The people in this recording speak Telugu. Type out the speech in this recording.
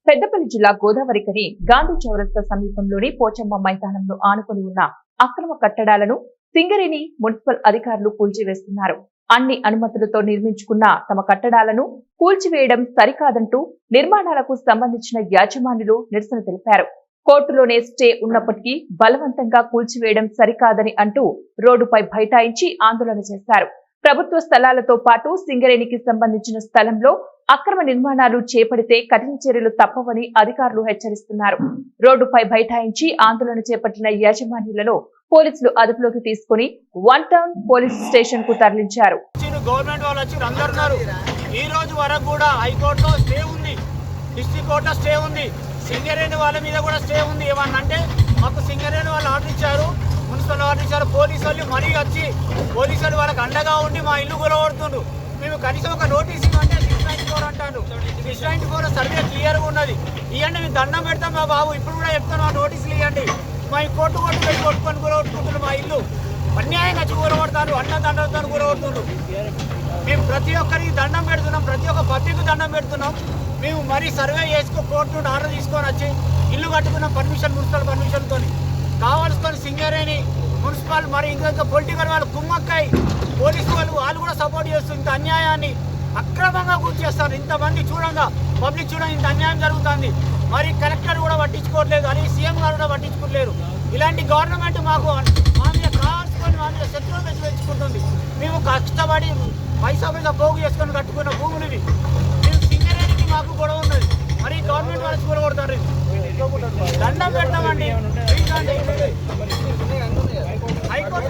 పెద్దపల్లి జిల్లా గోదావరికని గాంధీ చౌరస్తా సమీపంలోని పోచమ్మ మైదానంలో ఆనుకుని ఉన్న అక్రమ కట్టడాలను సింగరేణి మున్సిపల్ అధికారులు కూల్చివేస్తున్నారు. అన్ని అనుమతులతో నిర్మించుకున్న తమ కట్టడాలను కూల్చివేయడం సరికాదంటూ నిర్మాణాలకు సంబంధించిన యాజమాన్యులు నిరసన తెలిపారు. కోర్టులోనే స్టే ఉన్నప్పటికీ బలవంతంగా కూల్చివేయడం సరికాదని అంటూ రోడ్డుపై బైఠాయించి ఆందోళన చేశారు. ప్రభుత్వ స్థలాలతో పాటు సింగరేణికి సంబంధించిన స్థలంలో అక్రమ నిర్మాణాలు చేపడితే కఠిన చర్యలు తప్పవని అధికారులు హెచ్చరిస్తున్నారు. రోడ్డుపై బైఠాయించి ఆందోళన చేపట్టిన యాజమాన్యులను పోలీసులు అదుపులోకి తీసుకుని 1 టౌన్ పోలీస్ స్టేషన్ కు తరలించారు. గవర్నమెంట్ వాళ్ళు వచ్చి అందరున్నారు. ఈ రోజు వరకు కూడా హైకోర్టులో స్టే ఉంది, డిస్ట్రిక్ట్ కోర్టులో స్టే ఉంది, సింగరేణి వాళ్ళ మీద కూడా స్టే ఉంది. ఏమన్నంటే మాకు సింగరేణి వాళ్ళు ఆర్డర్ ఇచ్చారు, మున్సిపల్ ఆర్డర్ ఇచ్చారు. పోలీసు వాళ్ళు మరీ వచ్చి పోలీసు వాళ్ళు వాళ్ళకి అండగా ఉండి మా ఇల్లు కూలగొడుతుండ్రు. మేము కనీసం ఒక నోటీస్ ఇవ్వంటే 694 అంటారు. 694 సర్వే క్లియర్గా ఉన్నది. ఇవ్వండి, మేము దండం పెడతాం మా బాబు. ఇప్పుడు కూడా చెప్తాను, ఆ నోటీసులు ఇవ్వండి. మా కోర్టు పెట్టి కొట్టుకొని కూలగొట్టుకుంటున్నారు. మా ఇల్లు అన్యాయంగా కూలగొడతారు, దండంతో కూలగొడుతుండ్రు. మేము ప్రతి ఒక్కరికి దండం పెడుతున్నాం, ప్రతి ఒక్క పబ్లిక్ దండం పెడుతున్నాం. మేము మరీ సర్వే చేసుకో కోర్టు నుండి ఆర్డర్ తీసుకొని వచ్చి ఇల్లు కట్టుకున్నాం పర్మిషన్, మున్సిపల్ పర్మిషన్తో. కావాల్సుకొని సింగరేణి మున్సిపల్ మరి ఇంకా పొలిటికల్ వాళ్ళు కుమ్మక్కాయి పోలీసు వాళ్ళు కూడా సపోర్ట్ చేస్తుంది. ఇంత అన్యాయాన్ని అక్రమంగా గుర్తు చేస్తారు. ఇంతమంది చూడంగా పబ్లిక్ చూడంగా ఇంత అన్యాయం జరుగుతుంది. మరి కలెక్టర్ కూడా పట్టించుకోవట్లేదు, అని సీఎం గారు కూడా పట్టించుకోవట్లేరు. ఇలాంటి గవర్నమెంట్ మాకు మా మీద కావాల్సుకొని మా మీద శత్రువులు పెంచుకుంటుంది. మేము కష్టపడి పైసా పోగు చేసుకొని కట్టుకున్న భూములు ఇవి. మేము సింగరేణికి మాకు గొడవ ఉన్నది, మరి గవర్నమెంట్ వాళ్ళు కూలగొడతారు. దండం పెడతామండి. హైకోర్టు